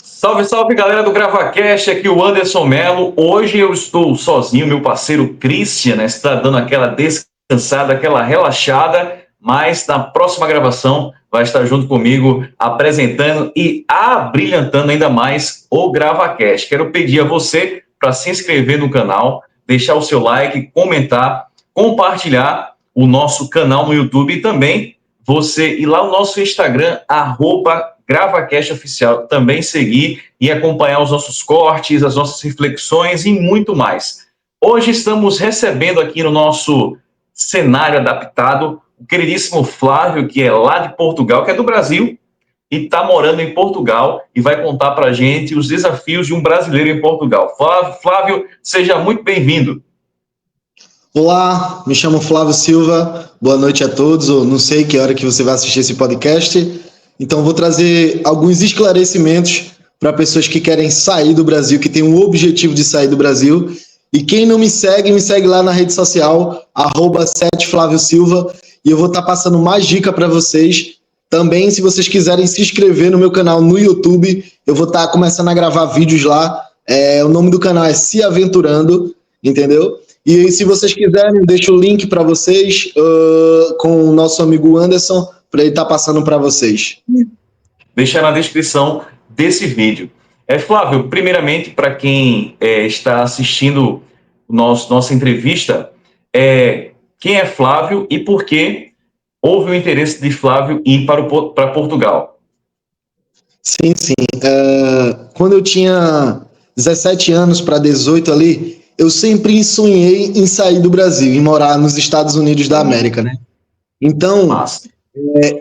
Salve, salve, galera do GravaCast, aqui o Anderson Melo. Hoje eu estou sozinho, meu parceiro Christian, né, está dando aquela descansada, aquela relaxada, mas na próxima gravação vai estar junto comigo apresentando e abrilhantando ainda mais o GravaCast. Quero pedir a você para se inscrever no canal, deixar o seu like, comentar, compartilhar o nosso canal no YouTube e também você ir lá no nosso Instagram, @GravaCast Oficial, também seguir e acompanhar os nossos cortes, as nossas reflexões e muito mais. Hoje estamos recebendo aqui no nosso cenário adaptado o queridíssimo Flávio, que é lá de Portugal, que é do Brasil, e está morando em Portugal e vai contar para a gente os desafios de um brasileiro em Portugal. Flávio, seja muito bem-vindo. Olá, me chamo Flávio Silva, boa noite a todos. Eu não sei que hora que você vai assistir esse podcast, então vou trazer alguns esclarecimentos para pessoas que querem sair do Brasil, que têm o objetivo de sair do Brasil. E quem não me segue lá na rede social, @7FlávioSilva, e eu vou estar passando mais dica para vocês. Também, se vocês quiserem se inscrever no meu canal no YouTube, eu vou estar começando a gravar vídeos lá. O nome do canal é Se Aventurando, entendeu? E se vocês quiserem, eu deixo o link para vocês com o nosso amigo Anderson, para ele estar passando para vocês. Deixar na descrição desse vídeo. Flávio, primeiramente, para quem está assistindo nossa entrevista, quem é Flávio e por que houve o interesse de Flávio ir para Portugal? Sim. Quando eu tinha 17 anos para 18 ali, eu sempre sonhei em sair do Brasil e morar nos Estados Unidos da América, né? Então,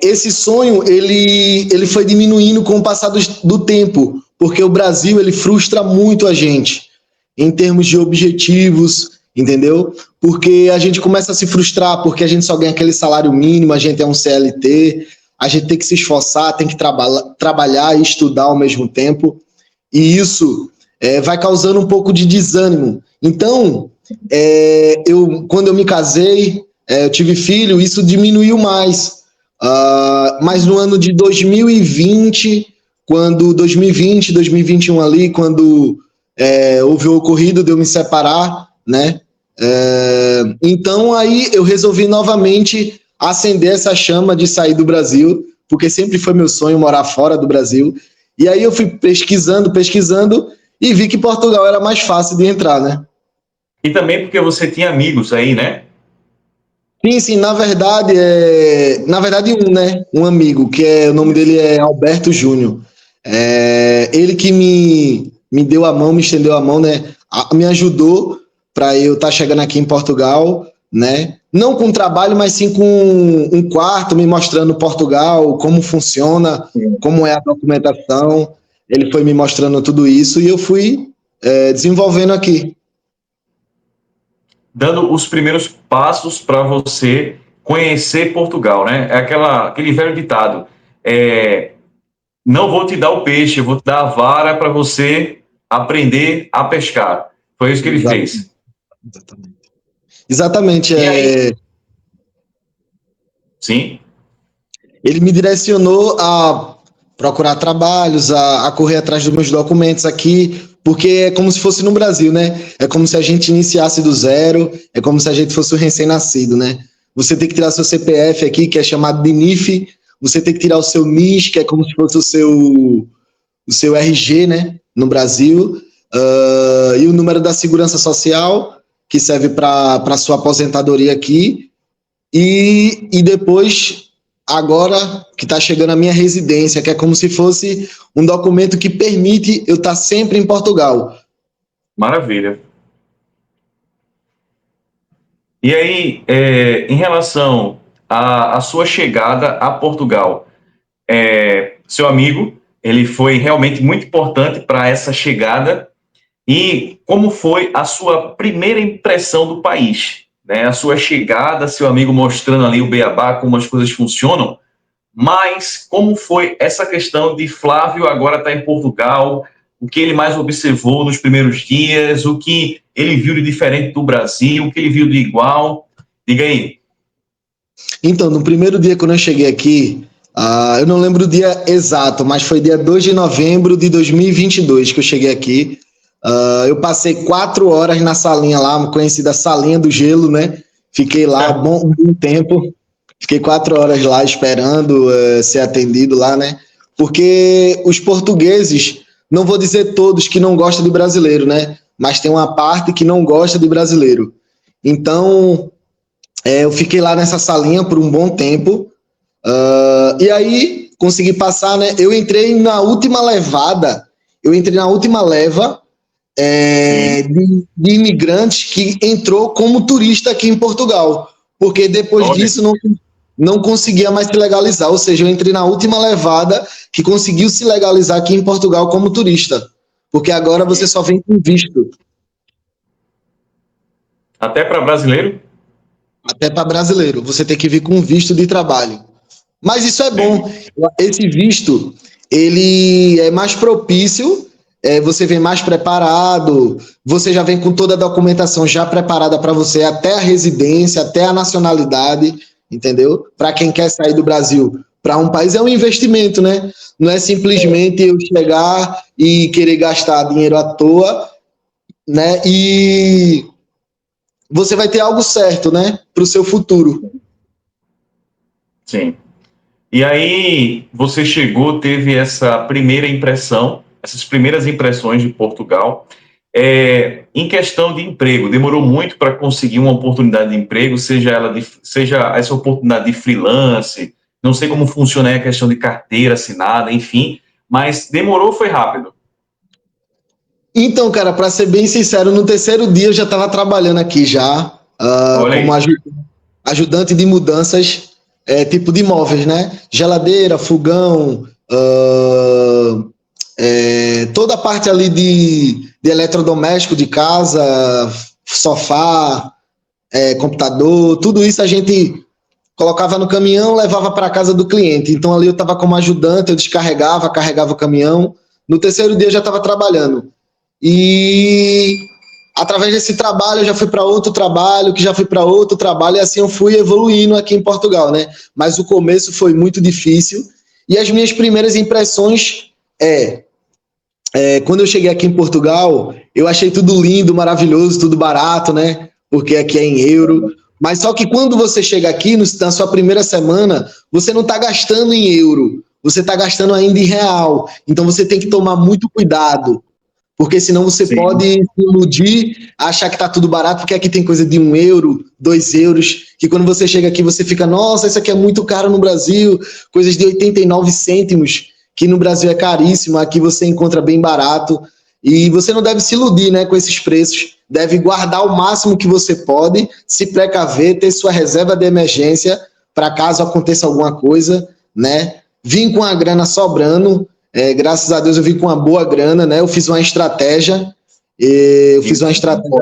esse sonho, ele foi diminuindo com o passar do tempo, porque o Brasil, ele frustra muito a gente, em termos de objetivos, entendeu? Porque a gente começa a se frustrar, porque a gente só ganha aquele salário mínimo, a gente é um CLT, a gente tem que se esforçar, tem que trabalhar e estudar ao mesmo tempo, e isso vai causando um pouco de desânimo. Então, quando eu me casei, eu tive filho, isso diminuiu mais. Mas no ano de 2020, 2021 ali, quando houve o ocorrido de eu me separar, né? Então aí eu resolvi novamente acender essa chama de sair do Brasil, porque sempre foi meu sonho morar fora do Brasil. E aí eu fui pesquisando e vi que Portugal era mais fácil de entrar, né? E também porque você tinha amigos aí, né? Sim, na verdade, um amigo, o nome dele é Alberto Júnior. Ele que me deu a mão, me estendeu a mão, né? Me ajudou para eu estar chegando aqui em Portugal, né? Não com trabalho, mas sim com um quarto, me mostrando Portugal, como funciona, como é a documentação. Ele foi me mostrando tudo isso e eu fui desenvolvendo aqui. Dando os primeiros passos para você conhecer Portugal, né? É aquele velho ditado, não vou te dar o peixe, eu vou te dar a vara para você aprender a pescar. Foi isso que ele fez. Exatamente. Sim. Ele me direcionou a procurar trabalhos, a correr atrás dos meus documentos aqui, porque é como se fosse no Brasil, né? É como se a gente iniciasse do zero, é como se a gente fosse um recém-nascido, né? Você tem que tirar seu CPF aqui, que é chamado de NIF, você tem que tirar o seu NIS, que é como se fosse o seu RG, né? No Brasil, e o número da Segurança Social, que serve para sua aposentadoria aqui, e depois, agora que está chegando a minha residência, que é como se fosse um documento que permite eu estar sempre em Portugal. Maravilha. E aí, em relação à sua chegada a Portugal, seu amigo, ele foi realmente muito importante para essa chegada. E como foi a sua primeira impressão do país? Né? A sua chegada, seu amigo mostrando ali o beabá, como as coisas funcionam, mas como foi essa questão de Flávio agora estar em Portugal, o que ele mais observou nos primeiros dias, o que ele viu de diferente do Brasil, o que ele viu de igual? Diga aí. Então, no primeiro dia quando eu cheguei aqui, eu não lembro o dia exato, mas foi dia 2 de novembro de 2022 que eu cheguei aqui. Eu passei 4 horas na salinha lá, conhecida Salinha do Gelo, né? Fiquei lá um bom tempo. Fiquei 4 horas lá esperando ser atendido lá, né? Porque os portugueses, não vou dizer todos que não gostam de brasileiro, né? Mas tem uma parte que não gosta de brasileiro. Então, eu fiquei lá nessa salinha por um bom tempo. E aí, consegui passar, né? Eu entrei na última leva de imigrantes que entrou como turista aqui em Portugal. Porque depois disso não conseguia mais se legalizar. Ou seja, eu entrei na última levada que conseguiu se legalizar aqui em Portugal como turista. Porque agora você só vem com visto. Até para brasileiro? Até para brasileiro. Você tem que vir com visto de trabalho. Mas isso é bom. Esse visto, ele é mais propício, você vem mais preparado, você já vem com toda a documentação já preparada para você, até a residência, até a nacionalidade, entendeu? Para quem quer sair do Brasil para um país é um investimento, né? Não é simplesmente eu chegar e querer gastar dinheiro à toa, né? E você vai ter algo certo, né? Para o seu futuro. Sim. E aí, você chegou, teve essa primeira impressão, essas primeiras impressões de Portugal. Em questão de emprego, demorou muito para conseguir uma oportunidade de emprego, seja essa oportunidade de freelance, não sei como funciona a questão de carteira assinada, enfim, mas demorou ou foi rápido? Então, cara, para ser bem sincero, no terceiro dia eu já estava trabalhando aqui já, como ajudante de mudanças, tipo de móveis, né? Geladeira, fogão, toda a parte ali de eletrodoméstico de casa, sofá, computador, tudo isso a gente colocava no caminhão, levava para a casa do cliente. Então ali eu estava como ajudante, eu descarregava, carregava o caminhão. No terceiro dia eu já estava trabalhando. E através desse trabalho eu já fui para outro trabalho, que já fui para outro trabalho, e assim eu fui evoluindo aqui em Portugal, né? Mas o começo foi muito difícil. E as minhas primeiras impressões quando eu cheguei aqui em Portugal, eu achei tudo lindo, maravilhoso, tudo barato, né? Porque aqui é em euro. Mas só que quando você chega aqui, na sua primeira semana, você não está gastando em euro, você está gastando ainda em real. Então você tem que tomar muito cuidado, porque senão você pode se iludir, achar que está tudo barato, porque aqui tem coisa de 1 euro, 2 euros, que quando você chega aqui você fica, nossa, isso aqui é muito caro no Brasil, coisas de 89 cêntimos, que no Brasil é caríssimo, aqui você encontra bem barato, e você não deve se iludir, né, com esses preços, deve guardar o máximo que você pode, se precaver, ter sua reserva de emergência, para caso aconteça alguma coisa, né, vim com a grana sobrando, graças a Deus eu vim com uma boa grana, né, eu fiz uma estratégia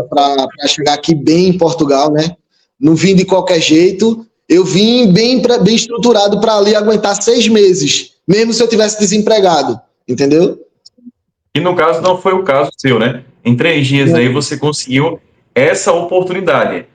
para chegar aqui bem em Portugal, né, não vim de qualquer jeito, eu vim bem estruturado para ali aguentar 6 meses, mesmo se eu tivesse desempregado, entendeu? E no caso não foi o caso seu, né? Em 3 dias aí você conseguiu essa oportunidade.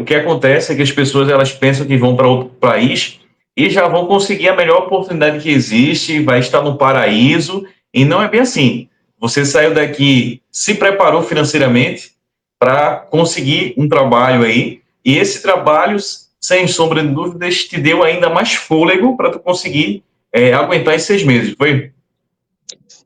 O que acontece é que as pessoas elas pensam que vão para outro país e já vão conseguir a melhor oportunidade que existe, vai estar no paraíso, e não é bem assim. Você saiu daqui, se preparou financeiramente para conseguir um trabalho aí, e esse trabalho, sem sombra de dúvidas, te deu ainda mais fôlego para tu conseguir aguentar esses 6 meses, foi?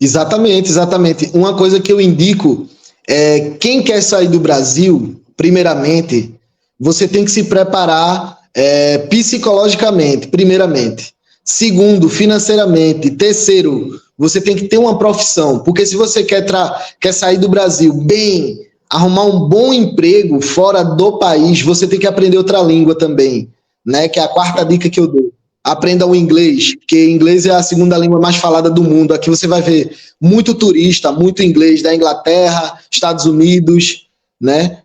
Exatamente. Uma coisa que eu indico é quem quer sair do Brasil, primeiramente, você tem que se preparar psicologicamente, primeiramente. Segundo, financeiramente. Terceiro, você tem que ter uma profissão, porque se você quer sair do Brasil bem, arrumar um bom emprego fora do país, você tem que aprender outra língua também, né? Que é a quarta dica que eu dou. Aprenda o inglês, porque inglês é a segunda língua mais falada do mundo. Aqui você vai ver muito turista, muito inglês da Inglaterra, Estados Unidos, né?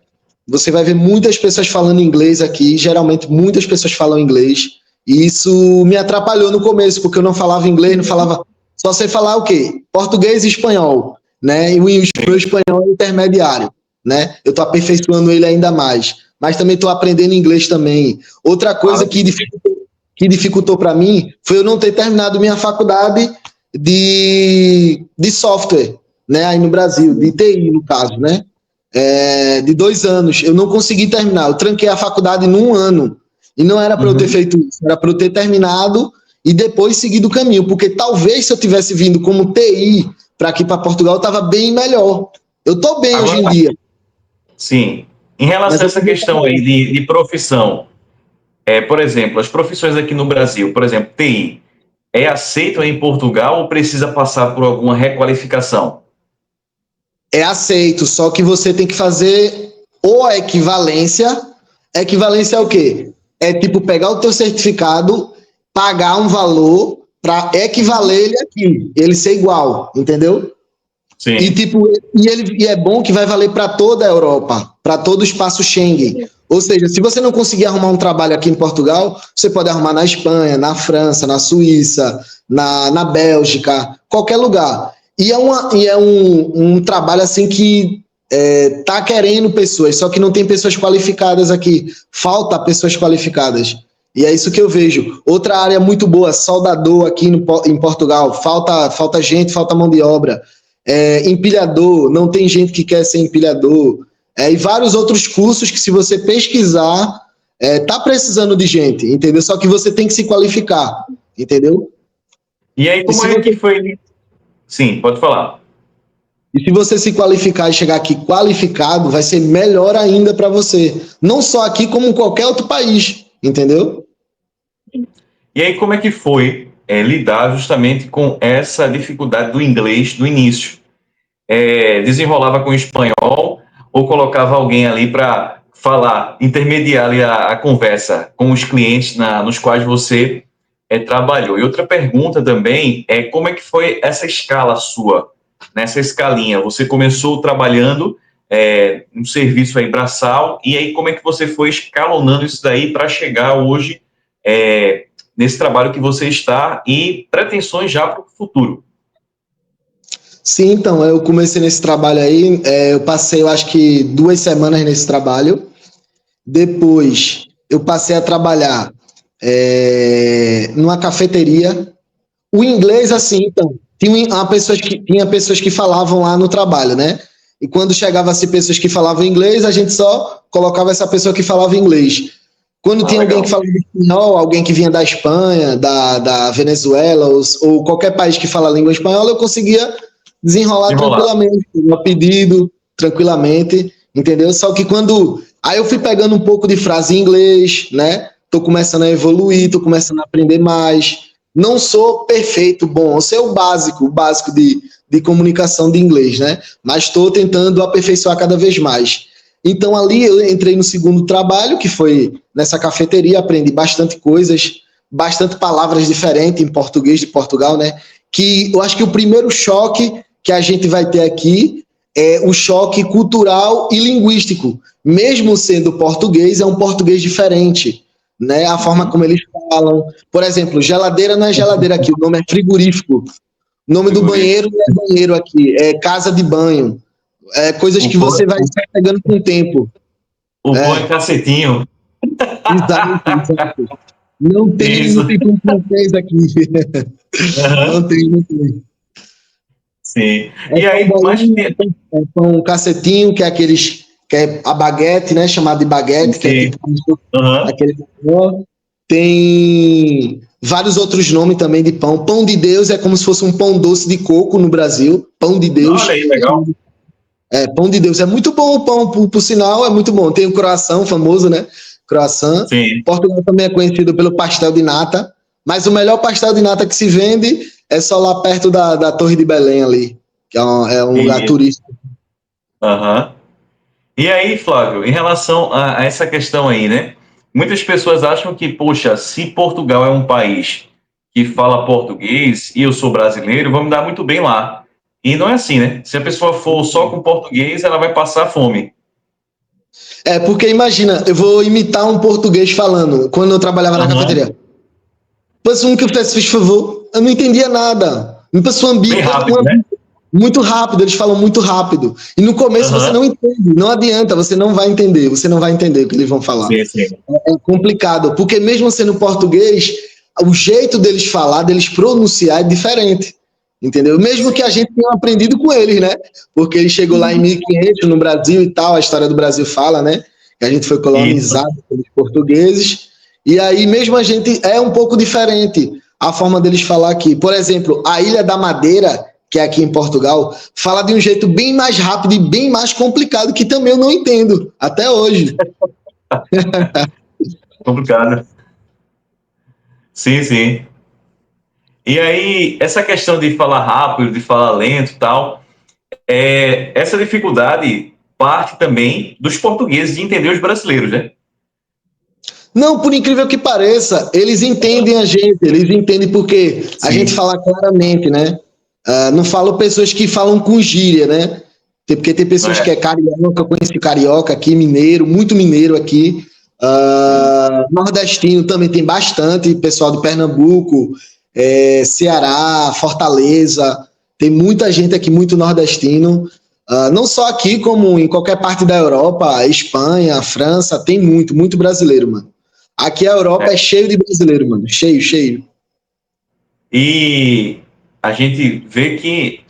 Você vai ver muitas pessoas falando inglês aqui, geralmente muitas pessoas falam inglês, e isso me atrapalhou no começo, porque eu não falava inglês, não falava... Só sei falar o quê? Português e espanhol, né? E o meu espanhol é intermediário. né? Eu estou aperfeiçoando ele ainda mais. Mas também estou aprendendo inglês também. Outra coisa que dificultou para mim foi eu não ter terminado minha faculdade de software, né? Aí no Brasil, de TI, no caso, né? De 2 anos. Eu não consegui terminar. Eu tranquei a faculdade num ano. E não era para eu ter feito isso, era para eu ter terminado e depois seguido o caminho. Porque talvez se eu tivesse vindo como TI para aqui para Portugal, eu estava bem melhor. Eu estou bem hoje em dia. Sim. Em relação a essa questão aí de profissão, por exemplo, as profissões aqui no Brasil, por exemplo, TI, é aceito em Portugal ou precisa passar por alguma requalificação? É aceito, só que você tem que fazer ou a equivalência. Equivalência é o quê? É tipo pegar o teu certificado, pagar um valor para equivaler ele aqui, ele ser igual, entendeu? Sim. E tipo, e é bom que vai valer para toda a Europa, para todo o espaço Schengen. Ou seja, se você não conseguir arrumar um trabalho aqui em Portugal, você pode arrumar na Espanha, na França, na Suíça, na Bélgica, qualquer lugar. E é um trabalho assim que tá querendo pessoas, só que não tem pessoas qualificadas aqui. Falta pessoas qualificadas. E é isso que eu vejo. Outra área muito boa, soldador aqui em Portugal. Falta gente, falta mão de obra. Empilhador, não tem gente que quer ser empilhador. E vários outros cursos que, se você pesquisar, tá precisando de gente, entendeu? Só que você tem que se qualificar, entendeu? E aí, como é que foi? Sim, pode falar. E se você se qualificar e chegar aqui qualificado, vai ser melhor ainda para você. Não só aqui, como em qualquer outro país, entendeu? E aí, como é que foi lidar justamente com essa dificuldade do inglês no início? Desenrolava com espanhol ou colocava alguém ali para falar, intermediar ali a conversa com os clientes nos quais você trabalhou? E outra pergunta também é como é que foi essa escala sua, nessa escalinha? Você começou trabalhando um serviço aí braçal, e aí como é que você foi escalonando isso daí para chegar hoje nesse trabalho que você está e pretensões já para o futuro? Sim, então, eu comecei nesse trabalho aí, eu passei, eu acho que 2 semanas nesse trabalho. Depois, eu passei a trabalhar numa cafeteria. O inglês, assim, então, tinha pessoas que falavam lá no trabalho, né? E quando chegava-se pessoas que falavam inglês, a gente só colocava essa pessoa que falava inglês. Quando tinha alguém que falava espanhol, alguém que vinha da Espanha, da Venezuela, ou qualquer país que fala a língua espanhola, eu conseguia desenrolar tranquilamente, no pedido, tranquilamente, entendeu? Só que aí eu fui pegando um pouco de frase em inglês, né? Tô começando a evoluir, tô começando a aprender mais. Não sou perfeito, bom, eu sei o básico de comunicação de inglês, né? Mas estou tentando aperfeiçoar cada vez mais. Então ali eu entrei no segundo trabalho, que foi nessa cafeteria, aprendi bastante coisas, bastante palavras diferentes em português de Portugal, né? Que eu acho que o primeiro choque que a gente vai ter aqui é o choque cultural e linguístico. Mesmo sendo português, é um português diferente, né? A forma como eles falam. Por exemplo, geladeira não é geladeira aqui, o nome é frigorífico. O nome do banheiro não é banheiro aqui, é casa de banho. Coisas que você vai pegando com o tempo. O bom é cacetinho. Exato. Não tem como francês aqui. Não tem. Sim. E aí, um cacetinho, que é a baguete, né? Chamado de baguete, sim. Que é tipo aquele. Tem vários outros nomes também de pão. Pão de Deus é como se fosse um pão doce de coco no Brasil. Pão de Deus. Olha aí, legal. Pão de Deus. É muito bom o pão, por sinal, é muito bom. Tem o croissant famoso, né? Croissant. Sim. Portugal também é conhecido pelo pastel de nata, mas o melhor pastel de nata que se vende é só lá perto da Torre de Belém ali, que é um lugar turístico. E aí, Flávio, em relação a essa questão aí, né? Muitas pessoas acham que, poxa, se Portugal é um país que fala português e eu sou brasileiro, vamos dar muito bem lá. E não é assim, né? Se a pessoa for só com português, ela vai passar fome. Porque imagina, eu vou imitar um português falando, quando eu trabalhava na cafeteria. Passa um café, se faz favor. Eu não entendia nada. Me passou um bico. Muito rápido, eles falam muito rápido. E no começo você não entende, não adianta, você não vai entender o que eles vão falar. Sim, sim. É complicado, porque mesmo sendo português, o jeito deles falar, deles pronunciar é diferente, entendeu? Mesmo que a gente tenha aprendido com eles, né? Porque ele chegou lá em 1500 no Brasil e tal, a história do Brasil fala, né? Que a gente foi colonizado pelos portugueses, e aí mesmo a gente é um pouco diferente a forma deles falar aqui. Por exemplo, a Ilha da Madeira, que é aqui em Portugal, fala de um jeito bem mais rápido e bem mais complicado, que também eu não entendo, até hoje. Complicado. Sim, sim. E aí, essa questão de falar rápido, de falar lento e tal, essa dificuldade parte também dos portugueses de entender os brasileiros, né? Não, por incrível que pareça, eles entendem a gente, eles entendem porque a gente fala claramente, né? Não falo pessoas que falam com gíria, né? Porque tem pessoas que é carioca, eu conheci carioca aqui, mineiro, muito mineiro aqui. Nordestino também tem bastante, pessoal de Pernambuco, Ceará, Fortaleza, tem muita gente aqui, muito nordestino. Não só aqui, como em qualquer parte da Europa, Espanha, França, tem muito brasileiro, mano. Aqui a Europa é cheio de brasileiro, mano. Cheio. E a gente vê que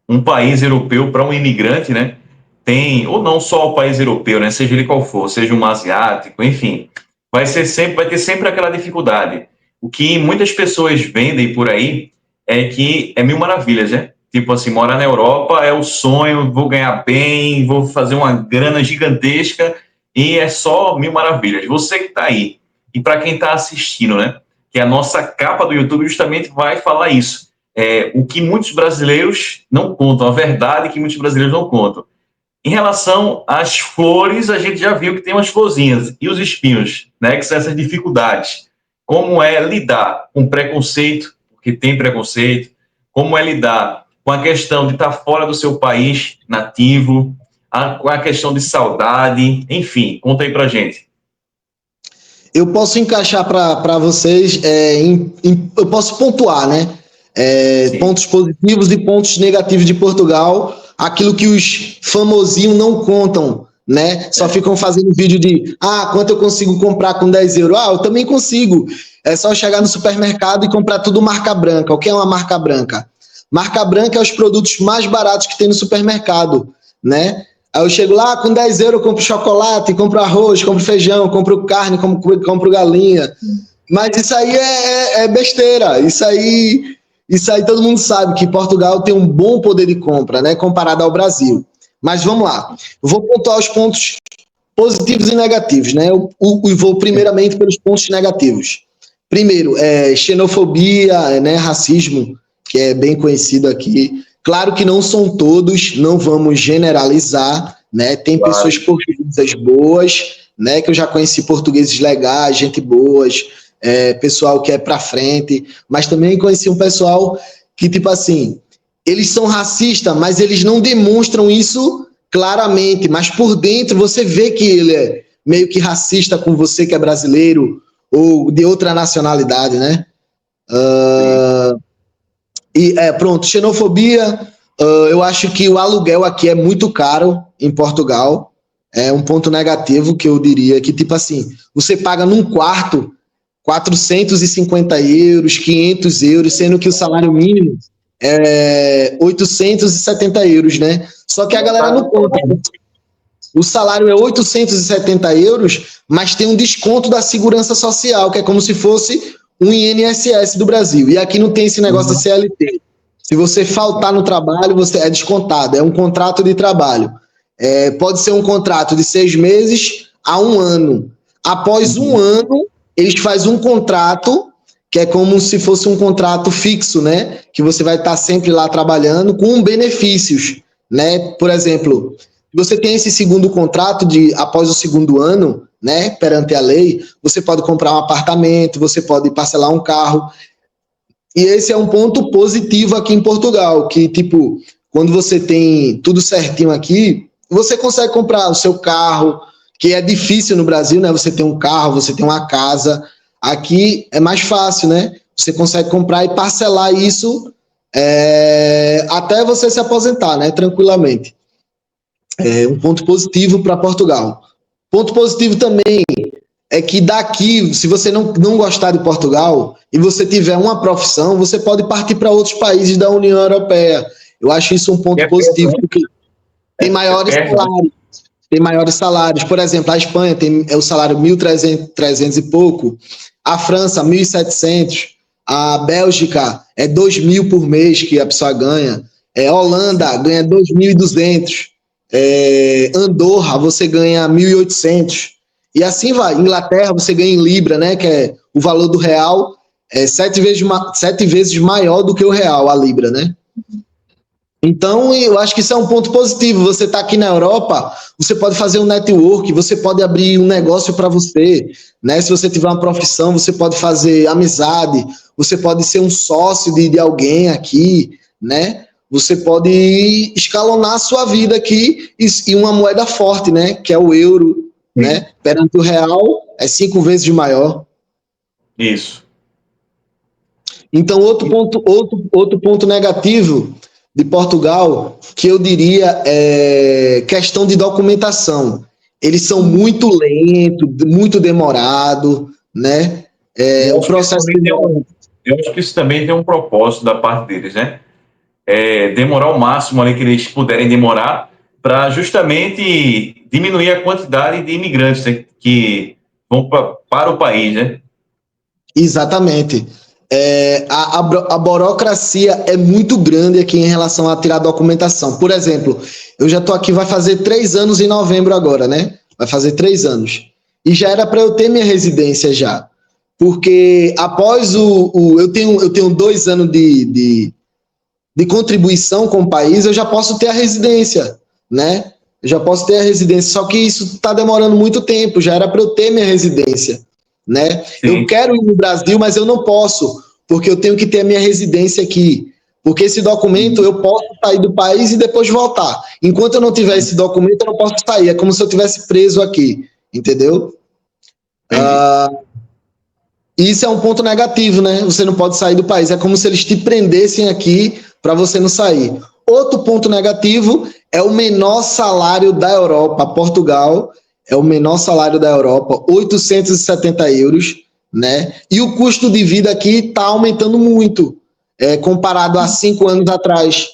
um país europeu, para um imigrante, né, tem, ou não só o país europeu, né, seja ele qual for, seja um asiático, enfim, vai ter sempre aquela dificuldade. O que muitas pessoas vendem por aí é que é mil maravilhas, né? Tipo assim, morar na Europa é o sonho, vou ganhar bem, vou fazer uma grana gigantesca e é só mil maravilhas. Você que está aí, e para quem está assistindo, né, que a nossa capa do YouTube justamente vai falar isso. O que muitos brasileiros não contam, a verdade que muitos brasileiros não contam. Em relação às flores, a gente já viu que tem umas florzinhas. E os espinhos, né, que são essas dificuldades. Como é lidar com preconceito, porque tem preconceito. Como é lidar com a questão de estar fora do seu país nativo, com a questão de saudade, enfim, conta aí pra gente. Eu posso encaixar para vocês, eu posso pontuar, né? Pontos positivos e pontos negativos de Portugal, aquilo que os famosinhos não contam, né? Só ficam fazendo vídeo de quanto eu consigo comprar com 10 euros. Eu também consigo. É só chegar no supermercado e comprar tudo marca branca. O que é uma marca branca? Marca branca é os produtos mais baratos que tem no supermercado, né? Aí eu chego lá, com 10 euros eu compro chocolate, compro arroz, compro feijão, compro carne, compro galinha. Mas isso aí é besteira. Isso aí todo mundo sabe que Portugal tem um bom poder de compra, né, comparado ao Brasil. Mas vamos lá. Eu vou pontuar os pontos positivos e negativos, né? Eu vou primeiramente pelos pontos negativos. Primeiro, xenofobia, né, racismo, que é bem conhecido aqui. Claro que não são todos, não vamos generalizar, né? Tem pessoas portuguesas boas, né? Que eu já conheci portugueses legais, gente boas, pessoal que é pra frente, mas também conheci um pessoal que, tipo assim, eles são racistas, mas eles não demonstram isso claramente, mas por dentro você vê que ele é meio que racista com você que é brasileiro ou de outra nacionalidade, né? Pronto, xenofobia, eu acho que o aluguel aqui é muito caro em Portugal, é um ponto negativo que eu diria, que tipo assim, você paga num quarto 450 euros, 500 euros, sendo que o salário mínimo é 870 euros, né? Só que a galera não conta. O salário é 870 euros, mas tem um desconto da segurança social, que é como se fosse um INSS do Brasil. E aqui não tem esse negócio de CLT. Se você faltar no trabalho, você é descontado. É um contrato de trabalho. Pode ser um contrato de 6 meses a 1 ano. Após 1 ano, eles fazem um contrato, que é como se fosse um contrato fixo, né? Que você vai estar sempre lá trabalhando com benefícios, né? Por exemplo, você tem esse segundo contrato após o segundo ano, né? Perante a lei, você pode comprar um apartamento, você pode parcelar um carro. E esse é um ponto positivo aqui em Portugal, que, tipo, quando você tem tudo certinho aqui, você consegue comprar o seu carro, que é difícil no Brasil, né? Você tem um carro, você tem uma casa. Aqui é mais fácil, né? Você consegue comprar e parcelar isso até você se aposentar, né, tranquilamente. Um ponto positivo para Portugal. Ponto positivo também é que daqui, se você não gostar de Portugal e você tiver uma profissão, você pode partir para outros países da União Europeia. Eu acho isso um ponto positivo, porque tem maiores salários. Tem maiores salários. Por exemplo, a Espanha tem o salário 1.300 e pouco, a França 1.700, a Bélgica é 2.000 por mês que a pessoa ganha, a Holanda ganha 2.200, Andorra você ganha 1.800, e assim vai. Inglaterra você ganha em Libra, né, que é o valor do real, 7 vezes maior do que o real, a Libra, né? Então, eu acho que isso é um ponto positivo. Você está aqui na Europa, você pode fazer um network, você pode abrir um negócio para você, né? Se você tiver uma profissão, você pode fazer amizade, você pode ser um sócio de alguém aqui, né? Você pode escalonar a sua vida aqui e uma moeda forte, né? Que é o euro, né? Perante o real, é 5 vezes maior. Isso. Então, outro ponto negativo de Portugal, que eu diria é questão de documentação. Eles são muito lentos, muito demorado, né? O processo eu acho que isso também tem um propósito da parte deles, né? Demorar o máximo ali que eles puderem demorar para justamente diminuir a quantidade de imigrantes, né, que vão para o país, né? Exatamente. A burocracia é muito grande aqui em relação a tirar documentação. Por exemplo, eu já estou aqui, vai fazer 3 anos em novembro agora, né? Vai fazer 3 anos. E já era para eu ter minha residência já. Porque após eu tenho 2 anos de contribuição com o país, eu já posso ter a residência, né? Eu já posso ter a residência, só que isso está demorando muito tempo, já era para eu ter minha residência, né? Sim. Eu quero ir no Brasil, mas eu não posso, porque eu tenho que ter a minha residência aqui. Porque esse documento eu posso sair do país e depois voltar. Enquanto eu não tiver esse documento, eu não posso sair. É como se eu tivesse preso aqui, entendeu? Isso é um ponto negativo, né? Você não pode sair do país. É como se eles te prendessem aqui para você não sair. Outro ponto negativo é o menor salário da Europa. Portugal é o menor salário da Europa, 870 euros, né? E o custo de vida aqui está aumentando muito, comparado a 5 anos atrás.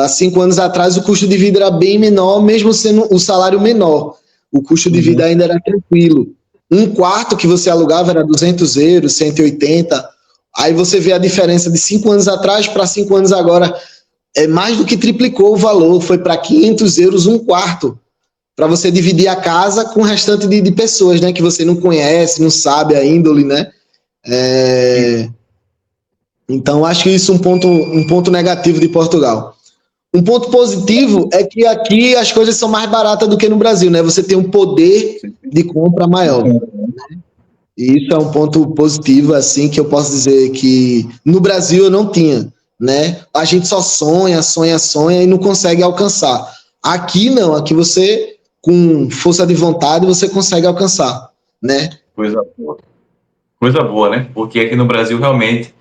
Há 5 anos atrás o custo de vida era bem menor, mesmo sendo o salário menor. O custo de vida ainda era tranquilo. Um quarto que você alugava era 200 euros, 180. Aí você vê a diferença de 5 anos atrás para 5 anos agora. É mais do que triplicou o valor. Foi para 500 euros um quarto. Para você dividir a casa com o restante de pessoas, né? Que você não conhece, não sabe a índole, né? Então, acho que isso é um ponto negativo de Portugal. Um ponto positivo é que aqui as coisas são mais baratas do que no Brasil, né? Você tem um poder de compra maior. Né? E isso é um ponto positivo, assim, que eu posso dizer que no Brasil eu não tinha, né? A gente só sonha e não consegue alcançar. Aqui não, aqui você, com força de vontade, você consegue alcançar, né? Coisa boa. Coisa boa, né? Porque aqui no Brasil realmente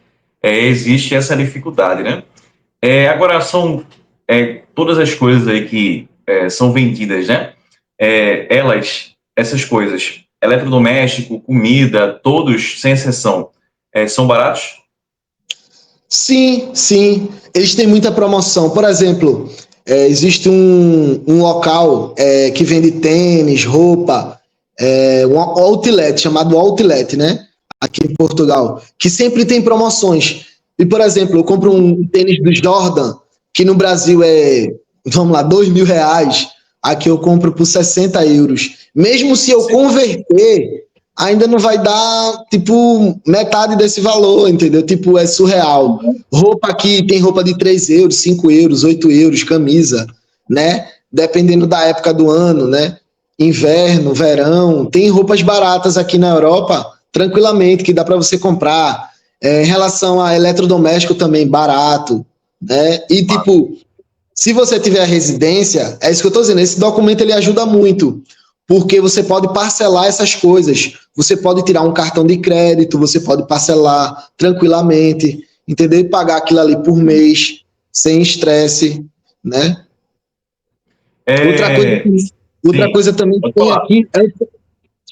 existe essa dificuldade, né? Agora são todas as coisas aí que são vendidas, né? Essas coisas, eletrodoméstico, comida, todos, sem exceção, são baratos? Sim, sim. Eles têm muita promoção. Por exemplo, existe um local que vende tênis, roupa, um outlet, chamado Outlet, né? Aqui em Portugal, que sempre tem promoções. E, por exemplo, eu compro um tênis do Jordan, que no Brasil vamos lá, R$2.000, aqui eu compro por 60 euros. Mesmo se eu converter, ainda não vai dar, tipo, metade desse valor, entendeu? Tipo, é surreal. Roupa aqui, tem roupa de 3 euros, 5 euros, 8 euros, camisa, né? Dependendo da época do ano, né? Inverno, verão, tem roupas baratas aqui na Europa, tranquilamente, que dá para você comprar. Em relação a eletrodoméstico também, barato, né? E, tipo, se você tiver a residência, é isso que eu estou dizendo, esse documento ele ajuda muito, porque você pode parcelar essas coisas, você pode tirar um cartão de crédito, você pode parcelar tranquilamente, entendeu? E pagar aquilo ali por mês, sem estresse, né? Outra coisa também que tem aqui, deixa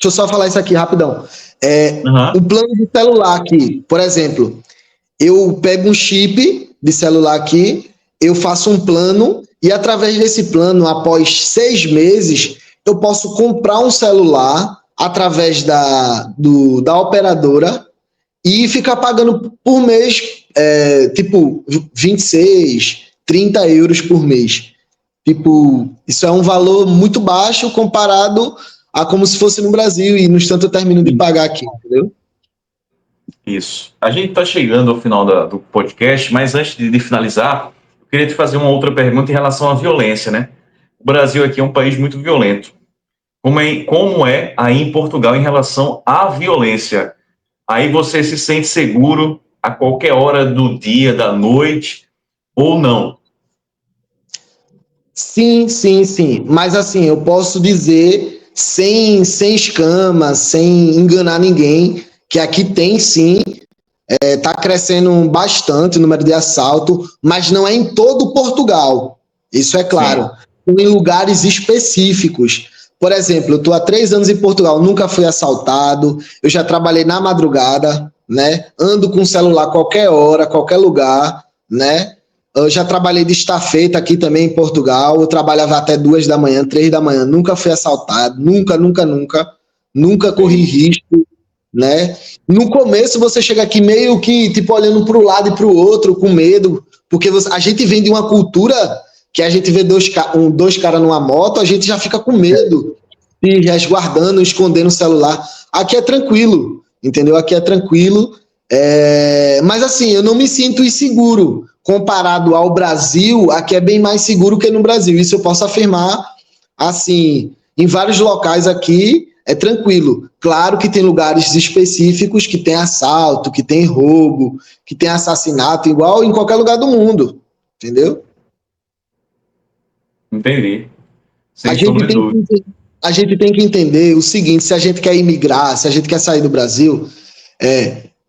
eu só falar isso aqui rapidão. O plano de celular aqui, por exemplo, eu pego um chip de celular aqui, eu faço um plano e através desse plano, após 6 meses, eu posso comprar um celular através da operadora e ficar pagando por mês, tipo, 26, 30 euros por mês. Tipo, isso é um valor muito baixo comparado a como se fosse no Brasil, e no instante eu termino de pagar aqui, entendeu? Isso. A gente está chegando ao final do podcast, mas antes de finalizar, eu queria te fazer uma outra pergunta em relação à violência, né? O Brasil aqui é um país muito violento. Como é aí em Portugal em relação à violência? Aí você se sente seguro a qualquer hora do dia, da noite, ou não? Sim. Mas assim, eu posso dizer, sem escama, sem enganar ninguém, que aqui tem sim, está crescendo bastante o número de assalto, mas não é em todo Portugal, isso é claro, em lugares específicos. Por exemplo, eu estou há 3 anos em Portugal, nunca fui assaltado, eu já trabalhei na madrugada, né? Ando com o celular qualquer hora, qualquer lugar, né? Eu já trabalhei de estafeta aqui também em Portugal, eu trabalhava até 2 da manhã, 3 da manhã, nunca fui assaltado, nunca corri risco, né? No começo você chega aqui meio que tipo olhando para o lado e para o outro com medo, porque a gente vem de uma cultura que a gente vê dois caras numa moto, a gente já fica com medo, se resguardando, escondendo o celular. Aqui é tranquilo, entendeu? Aqui é tranquilo, mas assim, eu não me sinto inseguro. Comparado ao Brasil, aqui é bem mais seguro que no Brasil. Isso eu posso afirmar, assim, em vários locais aqui é tranquilo. Claro que tem lugares específicos que tem assalto, que tem roubo, que tem assassinato, igual em qualquer lugar do mundo, entendeu? Entendi. A gente tem que entender o seguinte: se a gente quer imigrar, se a gente quer sair do Brasil,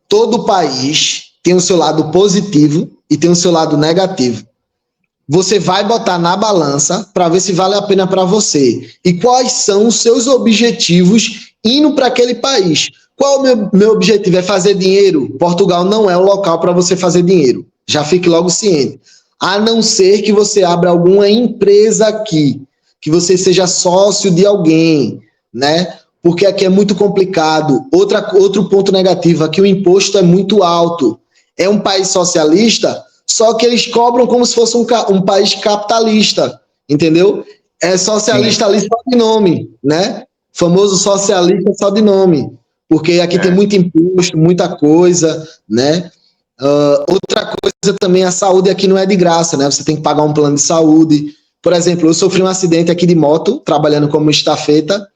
todo país tem o seu lado positivo e tem o seu lado negativo. Você vai botar na balança para ver se vale a pena para você. E quais são os seus objetivos indo para aquele país. Qual o meu objetivo? É fazer dinheiro? Portugal não é o local para você fazer dinheiro. Já fique logo ciente. A não ser que você abra alguma empresa aqui, que você seja sócio de alguém, né? Porque aqui é muito complicado. Outro ponto negativo, aqui o imposto é muito alto. É um país socialista, só que eles cobram como se fosse um país capitalista, entendeu? É socialista ali só de nome, né? Famoso socialista só de nome, porque aqui tem muito imposto, muita coisa, né? Outra coisa também, a saúde aqui não é de graça, né? Você tem que pagar um plano de saúde. Por exemplo, eu sofri um acidente aqui de moto, trabalhando como estafeta,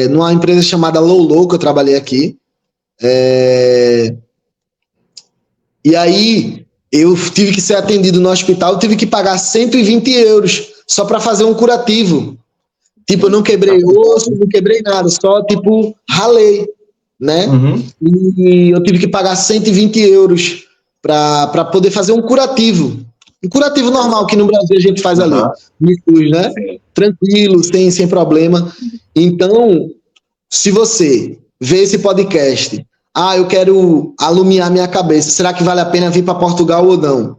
numa empresa chamada Lolo, que eu trabalhei aqui. E aí, eu tive que ser atendido no hospital, tive que pagar 120 euros só para fazer um curativo. Tipo, eu não quebrei osso, não quebrei nada, só, tipo, ralei, né? E eu tive que pagar 120 euros para poder fazer um curativo. Um curativo normal que no Brasil a gente faz ali, né? Tranquilo, sem problema. Então, se você vê esse podcast, eu quero alumiar minha cabeça, será que vale a pena vir para Portugal ou não?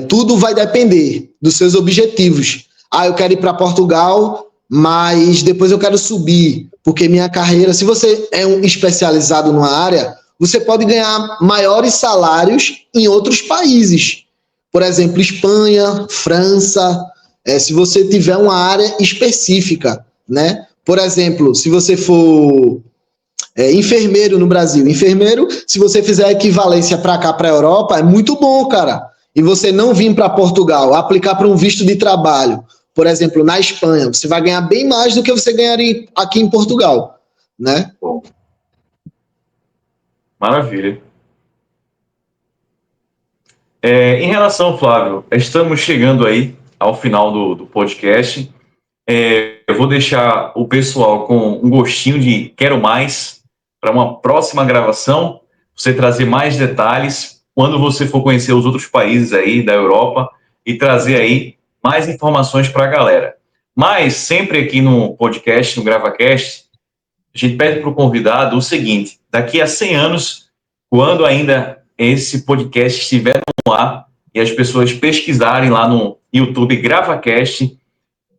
Tudo vai depender dos seus objetivos. Eu quero ir para Portugal, mas depois eu quero subir, porque minha carreira, se você é um especializado numa área, você pode ganhar maiores salários em outros países. Por exemplo, Espanha, França, se você tiver uma área específica, né? Por exemplo, se você for enfermeiro no Brasil, se você fizer a equivalência para cá, para a Europa, é muito bom, cara. E você não vir para Portugal, aplicar para um visto de trabalho, por exemplo, na Espanha, você vai ganhar bem mais do que você ganharia aqui em Portugal, né? Bom. Maravilha. Em relação, Flávio, estamos chegando aí ao final do podcast. Eu vou deixar o pessoal com um gostinho de quero mais para uma próxima gravação. você trazer mais detalhes quando você for conhecer os outros países aí da Europa e trazer aí mais informações para a galera. Mas sempre aqui no podcast, no GravaCast, a gente pede para o convidado o seguinte: daqui a 100 anos, quando ainda esse podcast estiver no ar e as pessoas pesquisarem lá no YouTube GravaCast,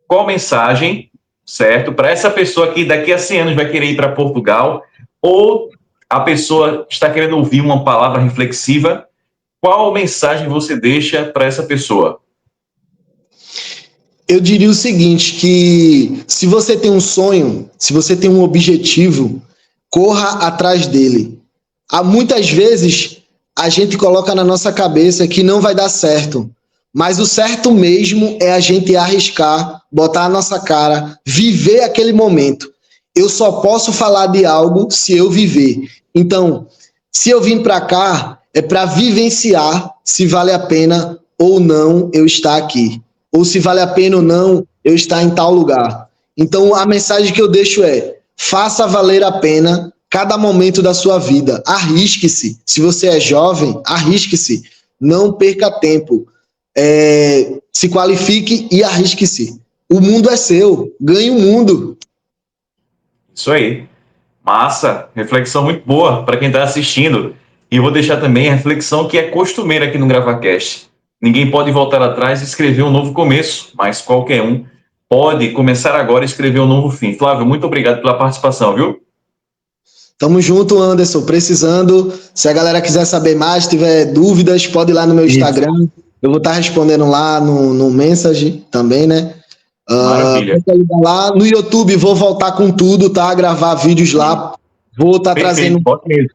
qual mensagem, certo, para essa pessoa que daqui a 100 anos vai querer ir para Portugal, ou a pessoa está querendo ouvir uma palavra reflexiva, qual mensagem você deixa para essa pessoa? Eu diria o seguinte, que se você tem um sonho, se você tem um objetivo, corra atrás dele. Há muitas vezes a gente coloca na nossa cabeça que não vai dar certo, mas o certo mesmo é a gente arriscar, botar a nossa cara, viver aquele momento. Eu só posso falar de algo se eu viver. Então, se eu vim para cá, é para vivenciar se vale a pena ou não eu estar aqui. Ou se vale a pena ou não eu estar em tal lugar. Então, a mensagem que eu deixo é: faça valer a pena cada momento da sua vida. Arrisque-se. Se você é jovem, arrisque-se. Não perca tempo. Se qualifique e arrisque-se. O mundo é seu. Ganhe o mundo. Isso aí. Massa. Reflexão muito boa para quem está assistindo. E eu vou deixar também a reflexão que é costumeira aqui no GravaCast. Ninguém pode voltar atrás e escrever um novo começo, mas qualquer um pode começar agora e escrever um novo fim. Flávio, muito obrigado pela participação, viu? Tamo junto, Anderson. Precisando. Se a galera quiser saber mais, tiver dúvidas, pode ir lá no meu Instagram. Eu vou estar respondendo lá no Message também, né? Maravilha. Lá no YouTube, vou voltar com tudo, tá? Gravar vídeos lá. Vou estar trazendo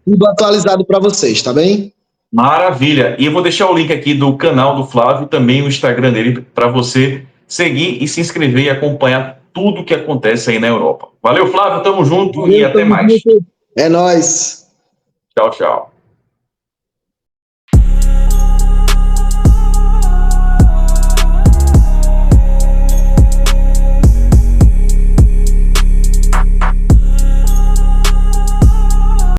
tudo atualizado para vocês, tá bem? Maravilha. E eu vou deixar o link aqui do canal do Flávio, também o Instagram dele, para você seguir e se inscrever e acompanhar tudo que acontece aí na Europa. Valeu, Flávio. Tamo junto e até mais. É nóis. Tchau, tchau.